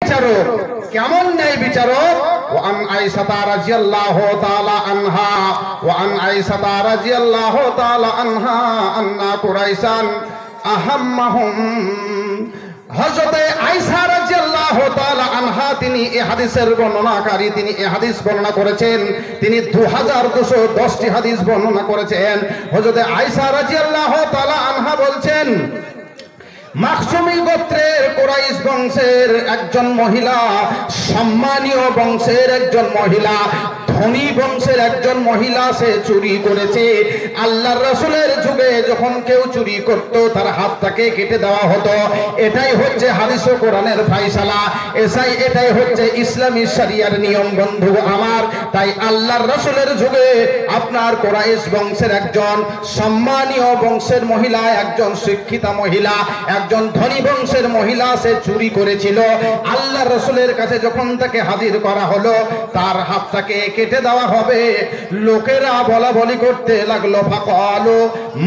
বিচারক। কেমন ন্যায় বিচারক? وعن عائشة رضي الله تعالى عنها وعن عائشة رضي الله تعالى عنها أن قريشا أهمهم হযরতে আয়েশা রাদিয়াল্লাহু তাআলা আনহা তিনি এই হাদিসের বর্ণনাকারী, তিনি এই হাদিস বর্ণনা করেছেন, তিনি 2210টি হাদিস বর্ণনা করেছেন। হযরতে আয়েশা রাদিয়াল্লাহু তাআলা আনহা বলছেন, মাখজুমি গোত্রের কুরাইশ বংশের একজন মহিলা, সম্মানীয় বংশের একজন মহিলা, ধনী বংশের একজন মহিলা, সে চুরি করেছে। আল্লাহর রাসূলের যুগে যখন কেউ চুরি করত তার হাতটাকে কেটে দেওয়া হতো। এটাই হচ্ছে হাদিস ও কোরআনের ফয়সালা, এটাই হচ্ছে ইসলামী শরিয়ার নিয়ম বন্ধু আমার। তাই আল্লাহর রাসূলের যুগে আপনার কুরাইশ বংশের একজন সম্মানীয় বংশের মহিলা, একজন শিক্ষিতা মহিলা, একজন ধনী বংশের মহিলা সে চুরি করেছিল। আল্লাহর রাসূলের কাছে যখন তাকে হাজির করা হলো, তার হাতটাকে কেটে দেওয়া হবে, লোকেরা বলা বলি করতে লাগলো, ফাকালু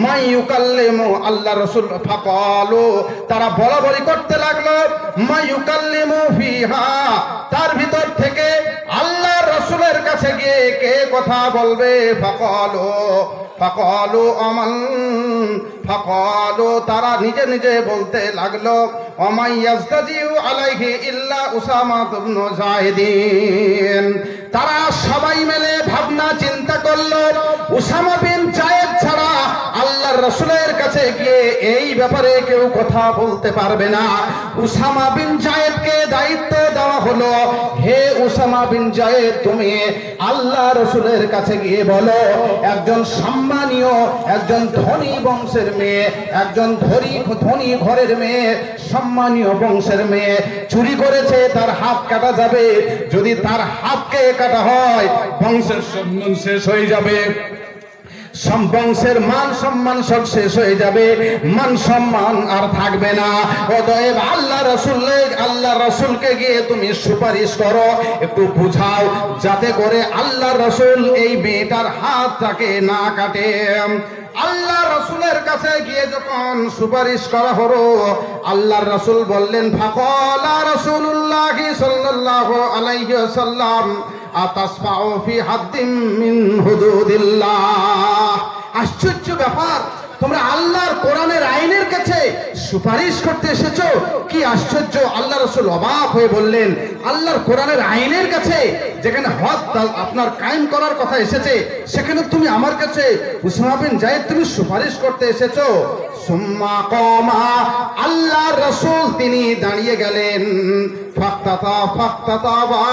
মাই ইউকাল্লিমু, আল্লাহর রাসূল ফাকালু, তারা বলা বলি করতে লাগলো, মাই ইউকাল্লিমু ফিহা, তার ভিতর থেকে আল্লাহর রাসূলের কাছে গিয়ে কে কথা বলবে? ফাকালু আমান, ফাকালু, তারা নিজে নিজে বলতে লাগলো, ওমাই ইয়াজতাজিউ আলাইহি ইল্লা উসামা ইবনে যায়েদিন। তারা সবাই মিলে ভাবনা চিন্তা করলো, উসামা বিন যায়েদ ছাড়া আল্লাহর রাসূলের কাছে গিয়ে এই ব্যাপারে কেউ কথা বলতে পারবে না। উসামা বিন যায়েদকে দায়িত্ব দেওয়া হলো, হে উসামা বিন যায়েদ, তুমি আল্লাহ রাসূলের কাছে গিয়ে বলো, একজন সম্মানীয়, একজন ধনী বংশের মেয়ে, একজন ধনী ঘরের মেয়ে, সম্মানীয় বংশের মেয়ে চুরি করেছে, তার হাত কাটা যাবে। যদি তার হাতকে কাটা হয়, বংশের সম্মান শেষ হয়ে যাবে, বংশের মান সম্মান সব শেষ হয়ে যাবে, মান সম্মান আর থাকবে না। অতএব আল্লাহ রাসূলকে গিয়ে তুমি সুপারিশ করো, একটু বুঝাও, যাতে করে আল্লাহ রাসূল এই মেয়েটার হাতটাকে না কাটে। আল্লাহ রাসূলের কাছে গিয়ে যখন সুপারিশ করা হলো, আল্লাহর রাসূল বললেন, ফাকালা রাসূলুল্লাহ সাল্লাল্লাহু আলাইহি ওয়াসাল্লাম, আতাসমাউ ফি হাদ্দিম মিন হুদুদিল্লাহ। আশ্চর্য ব্যাপার, তোমরা আল্লাহর কোরআনের আইনের কাছে সুপারিশ করতে এসেছো, কি আশ্চর্য! আল্লাহ রাসূল অবাক হয়ে বললেন, আল্লাহর কোরআনের আইনের কাছে, যেখানে হদ আপনার কায়েম করার কথা এসেছে, সেখানে তুমি আমার কাছে উসামা বিন যায়েদ তুমি সুপারিশ করতে এসেছো? সুম্মা কামা, আল্লাহর রাসূল তিনি দাঁড়িয়ে গেলেন, ফাক্তাতাবা,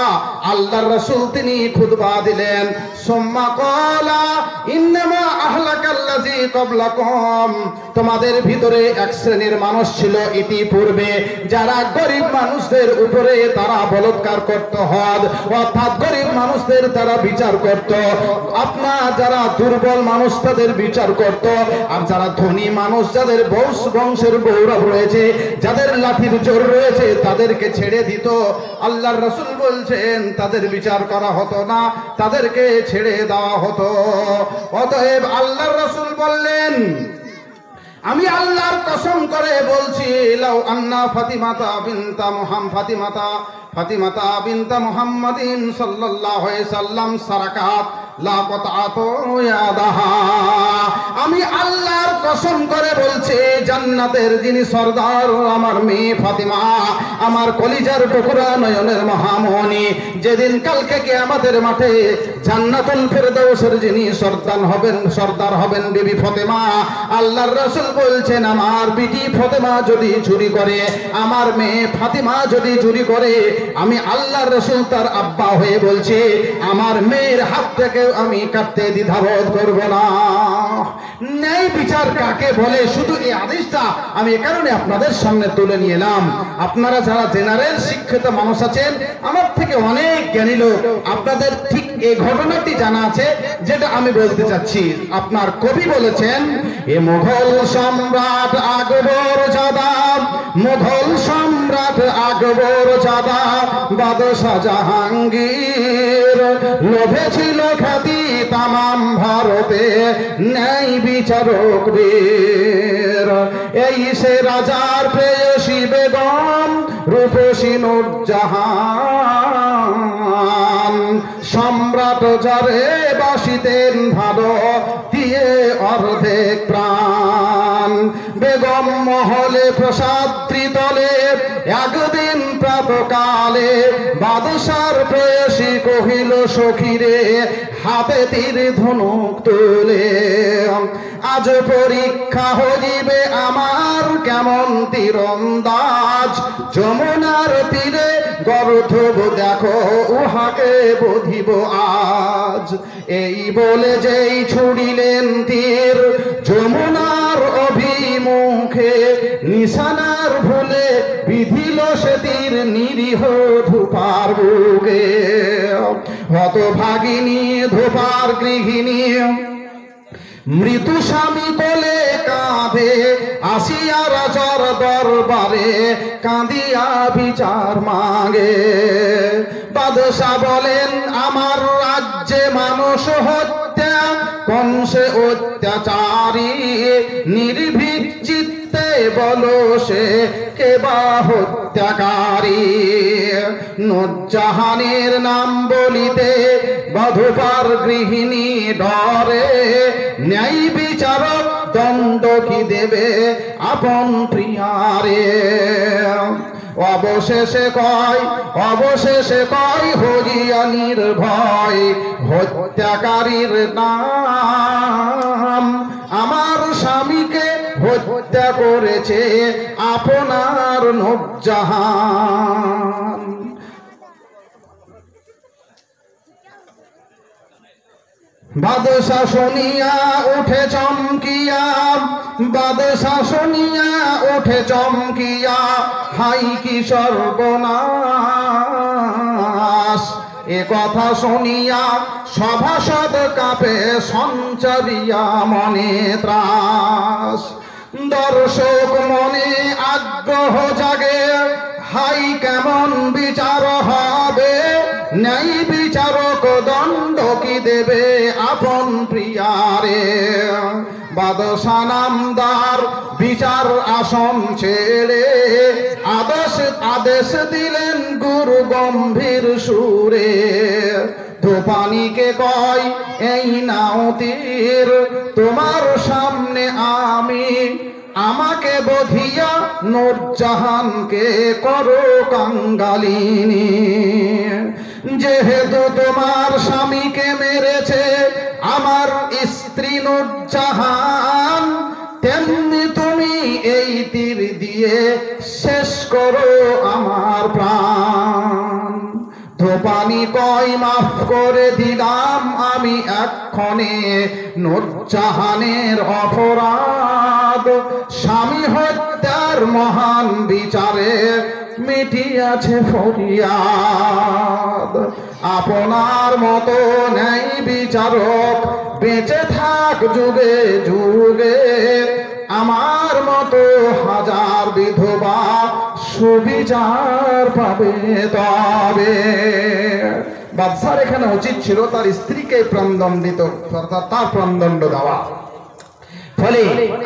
আল্লাহর রাসূল তিনি খুতবা দিলেন। সুম্মা ক্বালা ইন্নামা আহলাকাল্লাযী ক্বাবলাকুম, তোমাদের ভিতরে এক শ্রেণীর মানুষ ছিল ইতিপূর্বে, যারা গরিব মানুষদের উপরে তারা বলৎকার করত, হদ অর্থাৎ গরিব মানুষদের তারা বিচার করত। আপনার যারা দুর্বল মানুষ তাদের বিচার করত, আর যারা ধনী মানুষ, যাদের বংশের গৌরব রয়েছে, যাদের লাঠির জোর রয়েছে, তাদেরকে ছেড়ে দিত। আল্লাহর রাসূল বলছেন তাদের বিচার করা হতো না, তাদেরকে ছেড়ে দেওয়া হতো। অতএব আল্লাহর রাসূল বললেন, আমি আল্লাহর কসম করে বলছি, লাউ আন্না ফাতিমাতা বিনতা মুহাম্মাদিন সাল্লাল্লাহু আলাইহি সাল্লাম সারাকাত লা কাতাতু ইয়াদাহা, আমি আল্লাহর কসম করে বলছি, জান্নাতের যিনি সরদার আমার মেয়ে ফাতিমা, আমার কলিজার টুকরা নয়নের মহামণি, যেদিন কালকে কিয়ামতের মাঠে জান্নাতুল ফেরদাউসের যিনি সরদার হবেন বিবি ফাতিমা, আল্লাহর রাসূল বলছেন, আমার বিটি ফাতিমা যদি চুরি করে, আমার মেয়ে ফাতিমা যদি চুরি করে, আমি আল্লাহর রাসূল তার আব্বা হয়ে বলছি, আমার মেয়ের হাত থেকে আমি কাটতে দ্বিধাবোধ করব না। ন্যায় বিচার কাকে বলে, শুধু এই আদেশটা আমি এই কারণে আপনাদের সামনে তুলে নিয়ে এলাম। আপনারা যারা জেনারেল শিক্ষিত মানুষ আছেন, আমার থেকে অনেক জ্ঞানী লোক, আপনাদের ঠিক এই ঘটনাটি জানা আছে যেটা আমি বলতে চাচ্ছি। আপনার কবি বলেছেন, এ মুঘল সম্রাট আকবর জাদা, মুঘল সম্রাট আকবর জাদা, বাদশাহ জাহাঙ্গীর, লোভে ছিল খ্যাতি তামাম ভারতে, ন্যায় বিচারক বীর। এই সে রাজার প্রেয়সী বেগম, রূপসী নূরজাহান। সম্রাট যারে বাসিতেন ভালো দিয়ে অর্ধেক প্রাণ। বেগম মহলে প্রসাদ ত্রিতলে একদিন প্রাতকালে বাদশার প্রেয়সী কহিল সখীরে হাতে তীর ধনুক তুলে, আজ পরীক্ষা হইবে আমার কেমন তীরন্দাজ। যমুনার তীরে গর্ধব দেখো উহাকে বধিব আজ। এই বলে যেই ছুড়িলেন তীর যমুনার অভিমুখে, নিশানার ভুলে বিধিল সে তীর নিরীহ ধূপার বুকে। হতভাগিনী ধূপার গৃহিণী মৃত্যু স্বামী কোলে কাঁধে, আসিয়া রাজার দরবারে কাঁদিয়া বিচার মাগে। বাদশা বলেন আমার রাজ্যে মানুষ হত্যা কংসে অত্যাচারী, নির্ভীক চিত্তে বলো সে কে বা হত্যাকারী। নূরজাহানের নাম বলিতে বধূপার গৃহিণী ডরে, ন্যায় বিচারক দণ্ড কি দেবে আপন প্রিয়ারে। অবশেষে কয় হইয়া নির্ভয় হত্যাকারীর নাম। আমার স্বামীকে হত্যা করেছে আপনার নূরজাহান। বাদশা শুনিয়া উঠে চমকিয়া, বাদশা শুনিয়া উঠে চমকিয়া, হাই কি সর্বনাশ। এ কথা শুনিয়া সভাসদ কাঁপে সঞ্চারিয়া মনে ত্রাস। দর্শক মনে আগ্রহ জাগে, হাই কেমন বিচার হবে, ন্যায় বিচারক দণ্ড কি দেবে আপন প্রিয়ারে। বাদশা নামদার বিচার আসন ছেড়ে আদেশ দিলেন গুরু গম্ভীর সুরে। ধূপানিকে কয় এই নাও তীর তোমার সামনে আমি, আমাকে বধিয়া নূরজাহানকে করো কাঙ্গালিনী। যেহেতু তোমার স্বামীকে মেরেছে আমার স্ত্রী নূরজাহান, তেমনি তুমি এই তীর দিয়ে শেষ করো আমার প্রাণ। ধূপানি কয় মাফ করে দিলাম আমি এক্ষণে নূরজাহানের অপরাধ। স্বামী হত্যার মহান বিচারে মিটিয়াছে ফরিয়াদ। আপনার মতো ন্যায় বিচারক বেঁচে থাক যুগে যুগে, আমার মতো হাজার বিধবা সুবিচার পাবে তবে। বাদশার এখানে উচিত ছিল তার স্ত্রীকে প্রাণদণ্ডিত অর্থাৎ তার প্রাণদণ্ড দেওয়া। ফলে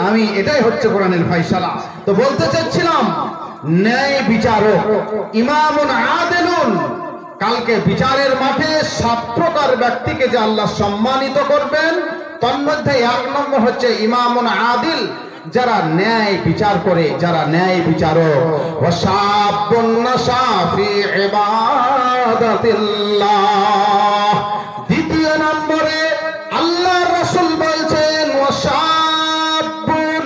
আমি এটাই হচ্ছে কোরআনের ফয়সালা। তো বলতে চাচ্ছিলাম ন্যায় বিচারক ইমামুন আদিলুন, কালকে বিচারের মাঠে 7 প্রকার ব্যক্তিকে যে আল্লাহ সম্মানিত করবেন তার মধ্যে 1 নম্বর হচ্ছে ইমামুন আদিল, যারা ন্যায় বিচার করে, যারা ন্যায় বিচারক। ওয়াশাবুন নাশা ফি ইবাদাতিল্লাহ। দ্বিতীয় নম্বরে আল্লাহর রাসূল বলছেন ওয়াশাবুন,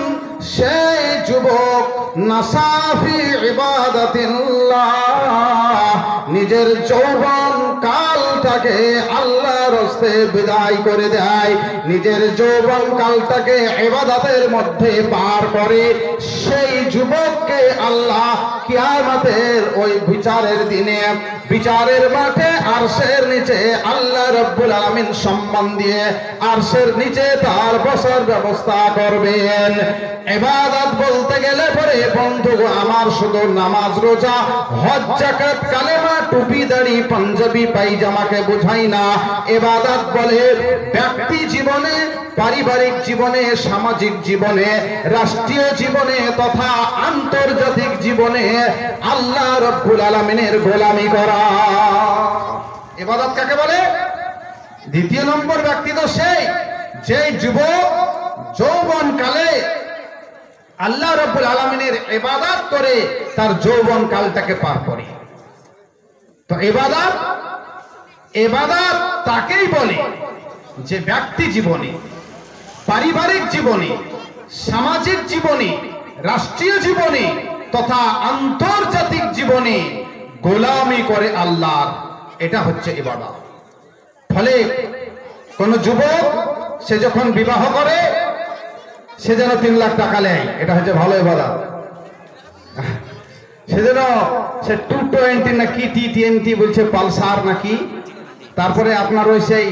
সেই যুবক নাশা ফি ইবাদাতিল্লাহ, নিজের যৌবন কালটাকে আল্লাহর রাস্তে বিদায় করে দেয়, নিজের যৌবন কালটাকে ইবাদতের মধ্যে পার করে। সেই যুবককে আল্লাহ কিয়ামতের ওই বিচারের দিনে বিচারের মাঠে আরশের নিচে আল্লাহ রাব্বুল আলামিন সম্মান দিয়ে আরশের নিচে তার বসার ব্যবস্থা করবেন। ইবাদত বলতে গেলে পরে বন্ধু আমার শুধু নামাজ রোজা হজ যাকাত কালেমা টুপি দাড়ি পাঞ্জাবি পায়জামাকে বোঝাই না। ইবাদত বলে ব্যক্তি জীবনে, পারিবারিক জীবনে, সামাজিক জীবনে, রাষ্ট্রীয় জীবনে তথা আন্তর্জাতিক জীবনে আল্লাহ রাব্বুল আলামিনের গোলামি করা। ইবাদত কাকে বলে? দ্বিতীয় নম্বর ব্যক্তি তো সেই যে যুবক যৌবনকালে আল্লাহ রাব্বুল আলামিনের ইবাদত করে তার যৌবন কালটাকে পার করে। তো ইবাদত তাকেই বলে যে ব্যক্তি জীবনে, পারিবারিক জীবনে, সামাজিক জীবনে, রাষ্ট্রীয় জীবনে তথা আন্তর্জাতিক জীবনে গোলামি করে আল্লাহর, এটা হচ্ছে ইবাদত। ফলে কোন যুবক সে যখন বিবাহ করে সে যেন 3 লাখ টাকা নেয়, এটা হচ্ছে ভালো ইবাদত। সে যেন সে 220 নাকি T20 বলছে পালসার নাকি, তারপরে আপনার ওই সেই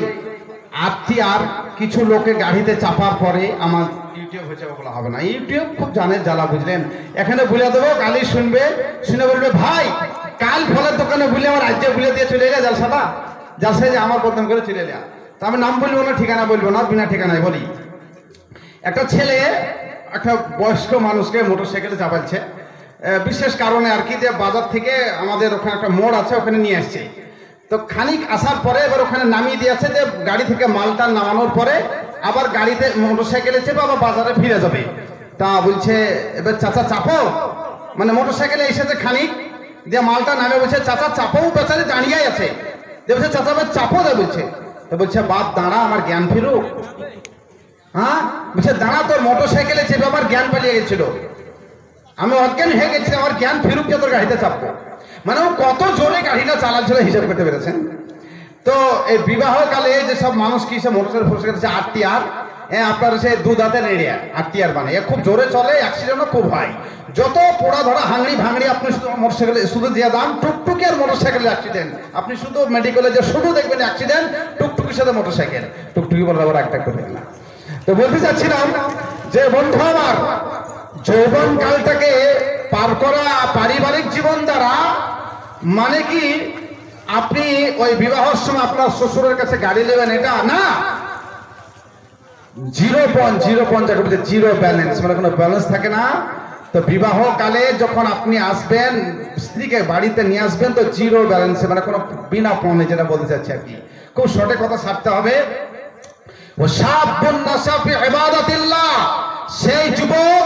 আর কিছু লোকে গাড়িতে চাপার পরে, আমার ইউটিউব হচ্ছে বলা হবে না, ইউটিউব খুব জানে জ্বালা, বুঝলেন? এখানে বলে দেবো, গালি শুনবে, শুনে বলবে ভাই কাল ফলের দোকানে বলে আমার রাজ্যে বলে দিয়ে চলে এলে জালসাটা, জালসায় যে আমার প্রথম করে চলে এলে। তা আমি নাম বলবো না, ঠিকানা বলবো না, বিনা ঠিকানায় বলি। একটা ছেলে একটা বয়স্ক মানুষকে মোটরসাইকেলে চাপাচ্ছে, বিশেষ কারণে আর কি, যে বাজার থেকে আমাদের ওখানে একটা মোড় আছে ওখানে নিয়ে আসছে। তো খানিক আসার পরে এবার ওখানে নামিয়ে দিয়েছে, যে গাড়ি থেকে মালটা নামানোর পরে আবার গাড়িতে মোটরসাইকেলে চেপে আবার বাজারে ফিরে যাবে। তা বলছে এবার চাচা চাপো, মানে মোটরসাইকেলে এসেছে খানিক যে মালটা নামে, বলছে চাচা চাপো, বেচারে দাঁড়িয়ে আছে, বলছে চাচা এবার চাপো দে, বলছে। তো বলছে বাপ দাঁড়া, আমার জ্ঞান ফিরুক। হ্যাঁ, বলছে দাঁড়া, তোর মোটরসাইকেলে চেপে আমার জ্ঞান পালিয়ে গেছিল, আমি অজ্ঞান হয়ে গেছি, আমার জ্ঞান ফিরুক তোর গাড়িতে চাপবো। মানে ও কত জোরে গাড়িটা চালাচ্ছিল হিসাব করতে পেরেছেন। তো এই বিবাহ কালে যেসব মানুষ কি সে মোটরসাইকেল আরটিআর, আপনার সে দুধাতে নেড়ে আরটিআর মানে খুব জোরে চলে, অ্যাক্সিডেন্টও খুব হয়। যত পোড়া ধরা হাঙড়ি ভাঙড়ি আপনি মোটরসাইকেলে শুধু দিয়ে দাম, টুকটুকি আর মোটরসাইকেলের অ্যাক্সিডেন্ট, আপনি শুধু মেডিকেলে যে শুধু দেখবেন অ্যাক্সিডেন্ট, টুকটুকির সাথে মোটরসাইকেল, টুকটুকি বলে আবার একটা করে না। তো বলতে চাচ্ছিলাম যে বন্ধু আমার, যৌবন কালটাকে পার করা পারিবারিক জীবন দ্বারা মানে কি আপনি ওই বিবাহের সময় আপনার শ্বশুরের কাছে গাড়ি নেবেন এটা না, জিরো ব্যালেন্স, মানে কোনো ব্যালেন্স থাকে না। তো বিবাহ কালে যখন আপনি আসবেন, স্ত্রীকে বাড়িতে নিয়ে আসবেন, তো জিরো ব্যালেন্স, মানে কোনো বিনা পণে, যেটা বলতে চাচ্ছি আর কি, খুব শর্টে কথা সারতে হবে। ও শাবুন নাশা ফি ইবাদাতিল্লাহ, সেই যুবক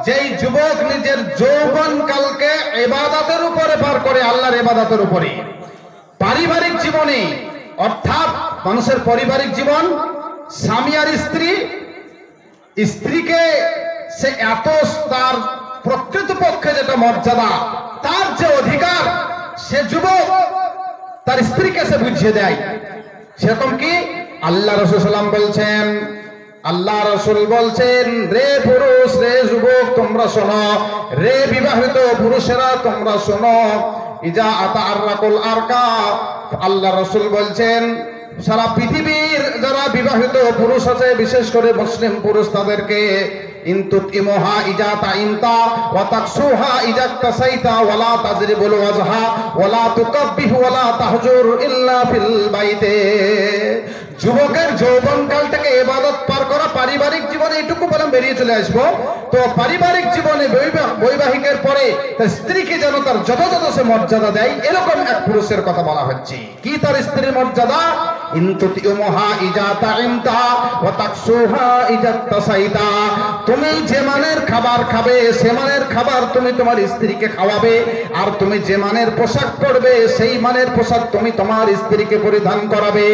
যেই যুবক নিজের যৌবন কালকে ইবাদতের উপরে পার করে, আল্লাহর ইবাদতের উপরে। পারিবারিক জীবনে অর্থাৎ মানুষের পারিবারিক জীবন, স্বামী আর স্ত্রী, স্ত্রীকে সে এত তার প্রকৃতপক্ষে যেটা মর্যাদা, তার যে অধিকার, সে যুবক তার স্ত্রীকে সে বুঝিয়ে দেয়। সেরকম কি আল্লাহ রাসূল সাল্লাল্লাহু আলাইহি ওয়াসাল্লাম বলছেন, আল্লাহ রাসূল বলছেন, রে পুরুষ, রে যুবক তোমরা শোনো, রে বিবাহিত পুরুষেরা তোমরা শোনো, ইজা আতাআররাকুল আরকা, আল্লাহ রাসূল বলছেন সারা পৃথিবীর যারা বিবাহিত পুরুষ আছে, বিশেষ করে মুসলিম পুরুষ, তাদেরকে ইনতুতিমুহা ইজা তাইমতা ওয়া তাকসুহা ইজা তাসাইতা ওয়ালা তাজরিবুল ওয়াজহা ওয়ালা তুকাব্বিহু ওয়ালা তাহজুর ইল্লা ফিল বাইতে। যুবকের যৌবনকাল থেকে ইবাদত পার করা, পারিবারিক জীবনে এইটুকু বললাম, বেরিয়ে চলে আসবো। তো পারিবারিক জীবনে বৈবাহিকের পরে তার স্ত্রীকে যেন তার যথাযথ সে মর্যাদা দেয়, এরকম এক পুরুষের কথা বলা হচ্ছে। কি তার স্ত্রীর মর্যাদা? ইনতুতিমুহা ইজা তাইমতা ওয়া তাকসুহা ইজা তাসাইতা, তুমি যে মানের খাবার খাবে সে মানের খাবার তুমি তোমার স্ত্রীকে খাওয়াবে, আর তুমি যে মানের পোশাক পরবে সেই মানের পোশাক তুমি তোমার স্ত্রীকে পরিধান করাবে।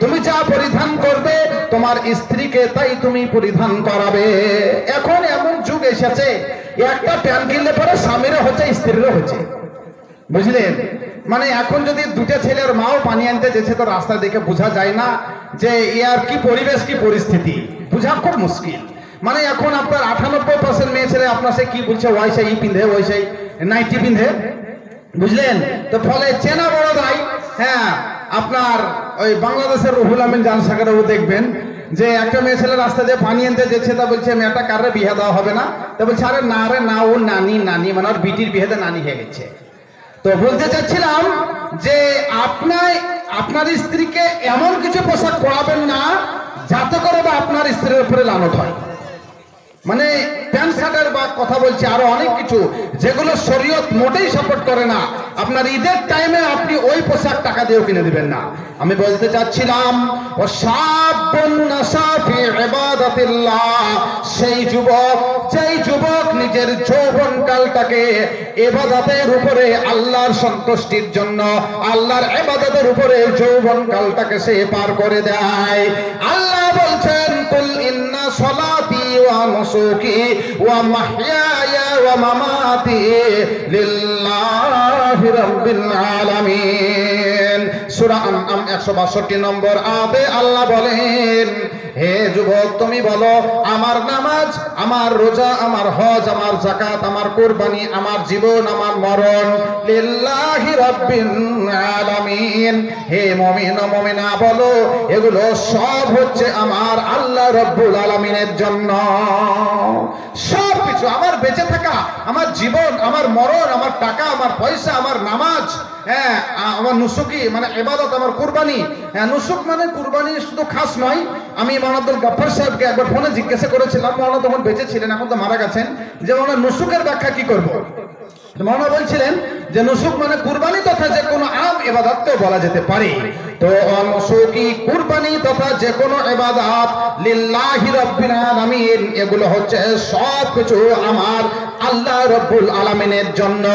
তুমি যা পরিধান করবে তোমার স্ত্রীকে তাই তুমি পরিধান করাবে। এখন এমন যুগ এসেছে, একটা প্যান্ট কিনলে পরে স্বামীরও হচ্ছে, স্ত্রীরও হচ্ছে, বুঝলেন? মানে এখন যদি দুটো ছেলের মাও পানি আনতে যেছে, তো রাস্তা দেখে বোঝা যায় না যে ইয়ার কি পরিবেশ, কি পরিস্থিতি, বোঝা খুব মুশকিল। মানে এখন আপনার 98% মেয়ে ছেলে আপনার সে কি বলছে, ওই সেই পিন্ধে, ওই সেই নাইটি পিন্ধে, বুঝলেন? তো ফলে চেনা বড় দায়। হ্যাঁ, আপনার ওই বাংলাদেশের রুহুল আমিন জালসাকারেও দেখবেন যে একটা মেয়ে ছেলে রাস্তা দিয়ে পানি আনতে যেছে, তা বলছে মেয়েটা কারে বিয়ে দেওয়া হবে না, তা বলছে আরে না রে না, ও নানি নানি, মানে ওর বিটির বিয়েতে নানি হয়ে গেছে। তো বলতে চাচ্ছিলাম যে আপনার স্ত্রীকে এমন কিছু পোশাক পরাবেন না যাতে করে বা আপনার স্ত্রীর উপরে লানত হয়। মানে প্যান্ট শার্টের বা কথা বলছি আরো অনেক কিছু যেগুলো শরীয়ত মোটেই সাপোর্ট করে না, আপনার ঈদের টাইমে আপনি ওই পোশাক টাকা দিয়েও কিনে দিবেন না। আমি বলতে চাচ্ছিলাম ও শাবুন নাশা ফি ইবাদাতিল্লাহ, সেই যুবক যেই যুবক নিজের যৌবনকালটাকে ইবাদতের উপরে, আল্লাহর সন্তুষ্টির জন্য, আল্লাহর ইবাদতের উপরে যৌবনকালটাকে সে পার করে দেয়। আল্লাহ বলছেন কুল ইন্না সলাতি ওয়া নুসুকি ওয়া মাহইয়ায়া ওয়া মামাতি লিল্লাহি রাব্বিল আলামিন। সূরা আনআম 162 নম্বর আয়াতে আল্লাহ বলেন, হে যুবক তুমি বলো আমার নামাজ, আমার রোজা, আমার হজ, আমার যাকাত, আমার কুরবানি, আমার জীবন, আমার মরণ লিল্লাহি রাব্বিল আলামিন। হে মুমিন ও মুমিনা বলো এগুলো সব হচ্ছে আমার আল্লাহ রাব্বুল আলামিনের জন্য। সব কিছু আমার বেঁচে থাকা, আমার জীবন, আমার মরণ, আমার টাকা, আমার পয়সা, আমার নামাজ, হ্যাঁ আমার নুসুকি মানে ইবাদত, আমার কুরবানি। হ্যাঁ নুসুক মানে কুরবানি শুধু খাস নয়। আমি মাওলানা গফফার সাহেবকে একবার ফোনে জিজ্ঞাসা করেছিলাম, মাওলানা তখন বেঁচে ছিলেন, এখন তো মারা গেছেন, যে মাওলানা নুসুকের ব্যাখ্যা কি করব। মাওলানা বলছিলেন যে নুসুক মানে কুরবানি তথা যে কোনো আম ইবাদতকেও বলা যেতে পারে। তো নুসুকি কুরবানি তথা যে কোনো ইবাদত লিল্লাহি রাব্বিল আলামিন, এগুলো হচ্ছে সব কিছু আমার আল্লাহ রাব্বুল আলামিনের জন্য,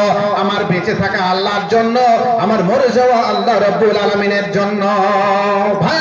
আমার বেঁচে থাকা আল্লাহর জন্য, আমার মরে যাওয়া আল্লাহ রাব্বুল আলামিনের জন্য। ভাই